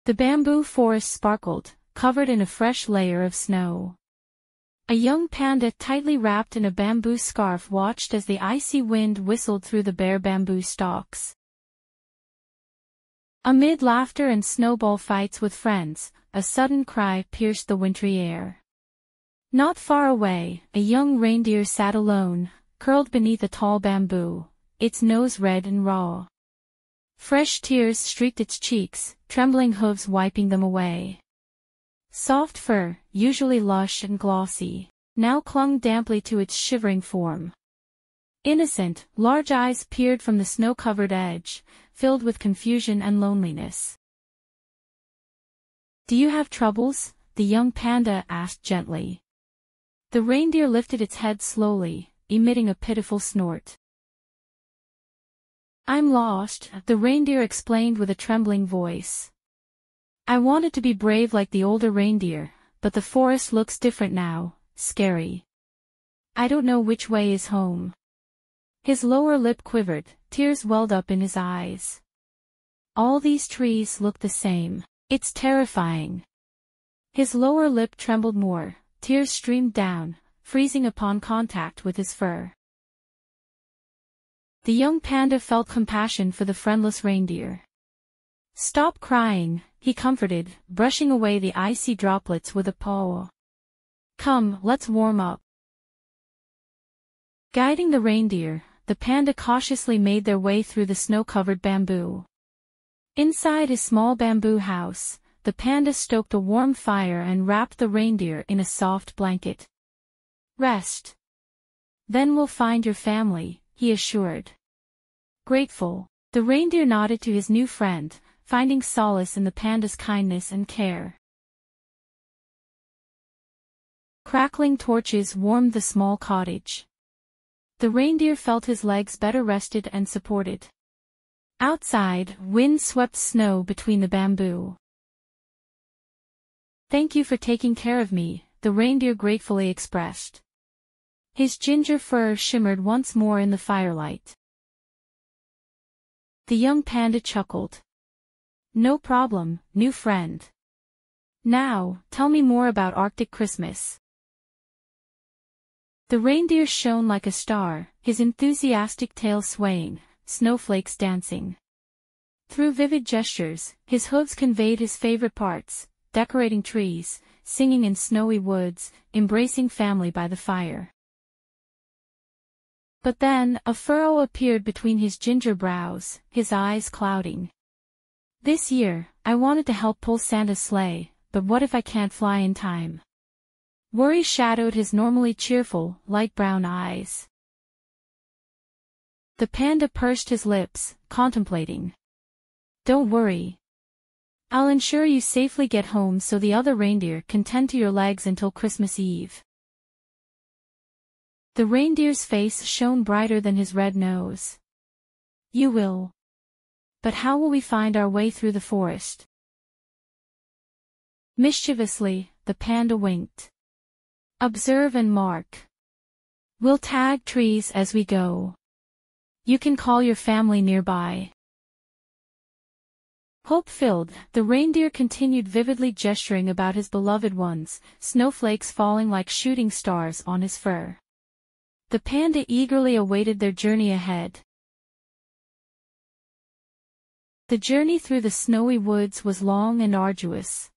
The bamboo forest sparkled, covered in a fresh layer of snow. A young panda tightly wrapped in a bamboo scarf watched as the icy wind whistled through the bare bamboo stalks. Amid laughter and snowball fights with friends, a sudden cry pierced the wintry air. Not far away, a young reindeer sat alone, curled beneath a tall bamboo, its nose red and raw. Fresh tears streaked its cheeks, trembling hooves wiping them away. Soft fur, usually lush and glossy, now clung damply to its shivering form. Innocent, large eyes peered from the snow-covered edge, filled with confusion and loneliness. "Do you have troubles?" the young panda asked gently. The reindeer lifted its head slowly, emitting a pitiful snort. "I'm lost," the reindeer explained with a trembling voice. "I wanted to be brave like the older reindeer, but the forest looks different now, scary. I don't know which way is home." His lower lip quivered, tears welled up in his eyes. "All these trees look the same. It's terrifying." His lower lip trembled more, tears streamed down, freezing upon contact with his fur. The young panda felt compassion for the friendless reindeer. "Stop crying," he comforted, brushing away the icy droplets with a paw. "Come, let's warm up." Guiding the reindeer, the panda cautiously made their way through the snow-covered bamboo. Inside his small bamboo house, the panda stoked a warm fire and wrapped the reindeer in a soft blanket. "Rest. Then we'll find your family," he assured. Grateful, the reindeer nodded to his new friend, finding solace in the panda's kindness and care. Crackling torches warmed the small cottage. The reindeer felt his legs better rested and supported. Outside, wind swept snow between the bamboo. "Thank you for taking care of me," the reindeer gratefully expressed. His ginger fur shimmered once more in the firelight. The young panda chuckled. "No problem, new friend. Now, tell me more about Arctic Christmas." The reindeer shone like a star, his enthusiastic tail swaying, snowflakes dancing. Through vivid gestures, his hooves conveyed his favorite parts, decorating trees, singing in snowy woods, embracing family by the fire. But then, a furrow appeared between his ginger brows, his eyes clouding. "This year, I wanted to help pull Santa's sleigh, but what if I can't fly in time?" Worry shadowed his normally cheerful, light brown eyes. The panda pursed his lips, contemplating. "Don't worry. I'll ensure you safely get home so the other reindeer can tend to your legs until Christmas Eve." The reindeer's face shone brighter than his red nose. "You will. But how will we find our way through the forest?" Mischievously, the panda winked. "Observe and mark. We'll tag trees as we go. You can call your family nearby." Hope-filled, the reindeer continued vividly gesturing about his beloved ones, snowflakes falling like shooting stars on his fur. The panda eagerly awaited their journey ahead. The journey through the snowy woods was long and arduous.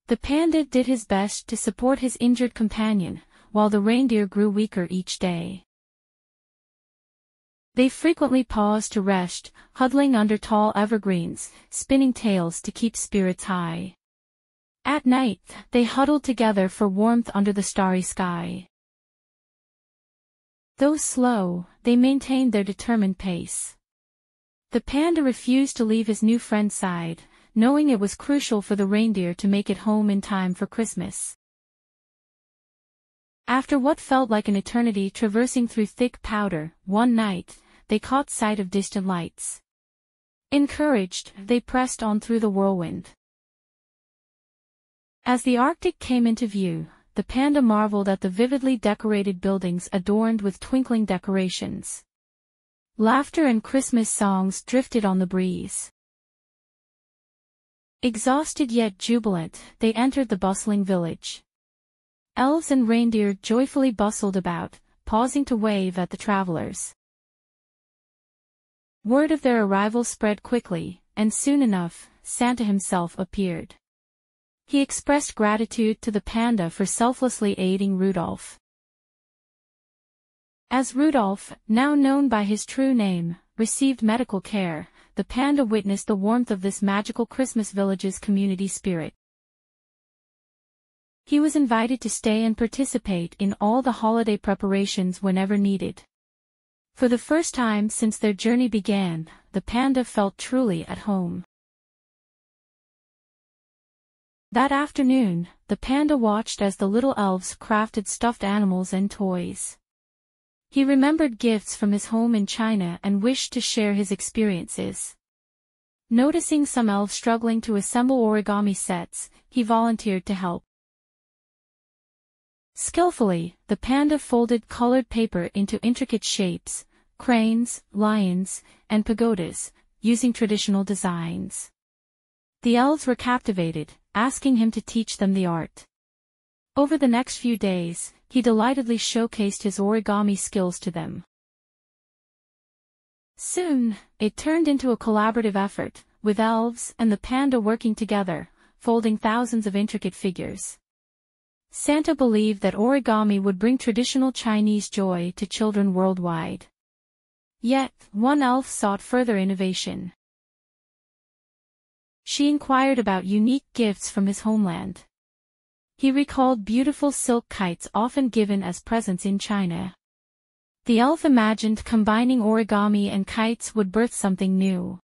The panda did his best to support his injured companion, while the reindeer grew weaker each day. They frequently paused to rest, huddling under tall evergreens, spinning tales to keep spirits high. At night, they huddled together for warmth under the starry sky. Though slow, they maintained their determined pace. The panda refused to leave his new friend's side, knowing it was crucial for the reindeer to make it home in time for Christmas. After what felt like an eternity traversing through thick powder, one night, they caught sight of distant lights. Encouraged, they pressed on through the whirlwind. As the Arctic came into view, the panda marveled at the vividly decorated buildings adorned with twinkling decorations. Laughter and Christmas songs drifted on the breeze. Exhausted yet jubilant, they entered the bustling village. Elves and reindeer joyfully bustled about, pausing to wave at the travelers. Word of their arrival spread quickly, and soon enough, Santa himself appeared. He expressed gratitude to the panda for selflessly aiding Rudolph. As Rudolph, now known by his true name, received medical care, the panda witnessed the warmth of this magical Christmas village's community spirit. He was invited to stay and participate in all the holiday preparations whenever needed. For the first time since their journey began, the panda felt truly at home. That afternoon, the panda watched as the little elves crafted stuffed animals and toys. He remembered gifts from his home in China and wished to share his experiences. Noticing some elves struggling to assemble origami sets, he volunteered to help. Skillfully, the panda folded colored paper into intricate shapes, cranes, lions, and pagodas, using traditional designs. The elves were captivated, asking him to teach them the art. Over the next few days, he delightedly showcased his origami skills to them. Soon, it turned into a collaborative effort, with elves and the panda working together, folding thousands of intricate figures. Santa believed that origami would bring traditional Chinese joy to children worldwide. Yet, one elf sought further innovation. She inquired about unique gifts from his homeland. He recalled beautiful silk kites often given as presents in China. The elf imagined combining origami and kites would birth something new.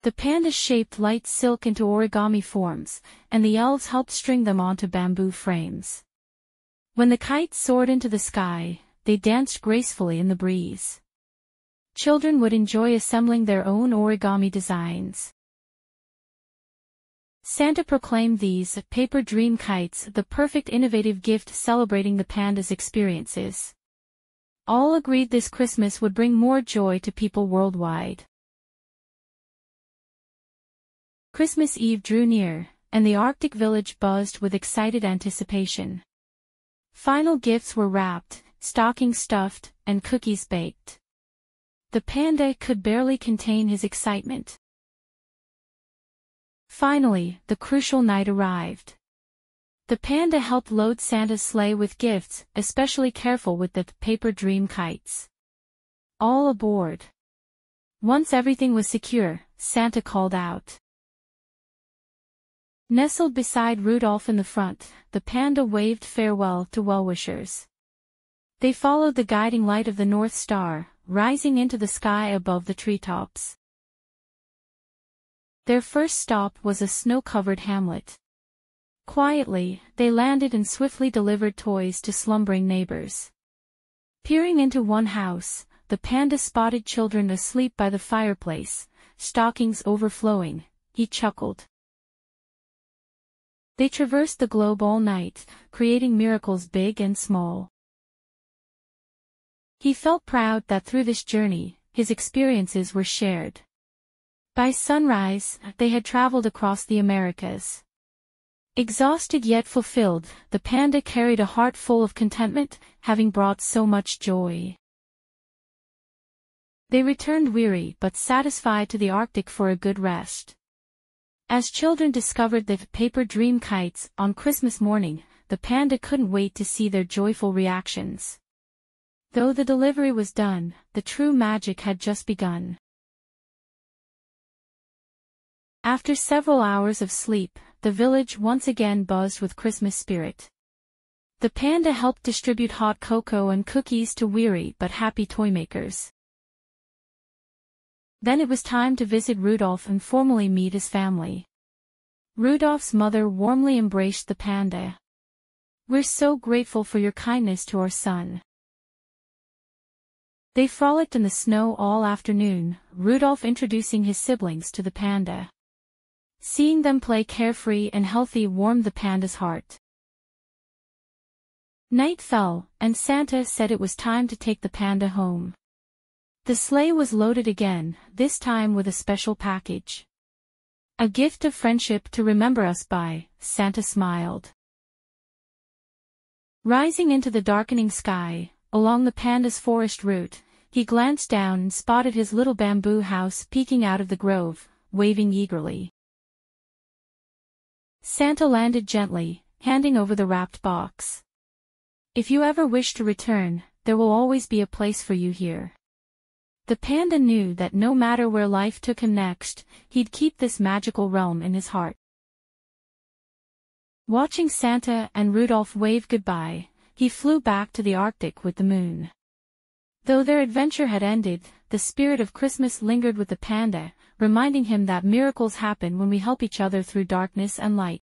The panda shaped light silk into origami forms, and the elves helped string them onto bamboo frames. When the kites soared into the sky, they danced gracefully in the breeze. Children would enjoy assembling their own origami designs. Santa proclaimed these paper dream kites the perfect innovative gift celebrating the panda's experiences. All agreed this Christmas would bring more joy to people worldwide. Christmas Eve drew near, and the Arctic village buzzed with excited anticipation. Final gifts were wrapped, stockings stuffed, and cookies baked. The panda could barely contain his excitement. Finally, the crucial night arrived. The panda helped load Santa's sleigh with gifts, especially careful with the paper dream kites. All aboard. Once everything was secure, Santa called out. Nestled beside Rudolph in the front, the panda waved farewell to well-wishers. They followed the guiding light of the North Star, rising into the sky above the treetops. Their first stop was a snow-covered hamlet. Quietly, they landed and swiftly delivered toys to slumbering neighbors. Peering into one house, the panda spotted children asleep by the fireplace, stockings overflowing. He chuckled. They traversed the globe all night, creating miracles big and small. He felt proud that through this journey, his experiences were shared. By sunrise, they had traveled across the Americas. Exhausted yet fulfilled, the panda carried a heart full of contentment, having brought so much joy. They returned weary but satisfied to the Arctic for a good rest. As children discovered the paper dream kites on Christmas morning, the panda couldn't wait to see their joyful reactions. Though the delivery was done, the true magic had just begun. After several hours of sleep, the village once again buzzed with Christmas spirit. The panda helped distribute hot cocoa and cookies to weary but happy toymakers. Then it was time to visit Rudolph and formally meet his family. Rudolph's mother warmly embraced the panda. "We're so grateful for your kindness to our son." They frolicked in the snow all afternoon, Rudolph introducing his siblings to the panda. Seeing them play carefree and healthy warmed the panda's heart. Night fell, and Santa said it was time to take the panda home. The sleigh was loaded again, this time with a special package. A gift of friendship to remember us by, Santa smiled. Rising into the darkening sky, along the panda's forest route, he glanced down and spotted his little bamboo house peeking out of the grove, waving eagerly. Santa landed gently, handing over the wrapped box. If you ever wish to return, there will always be a place for you here. The panda knew that no matter where life took him next, he'd keep this magical realm in his heart. Watching Santa and Rudolph wave goodbye, he flew back to the Arctic with the moon. Though their adventure had ended, the spirit of Christmas lingered with the panda, reminding him that miracles happen when we help each other through darkness and light.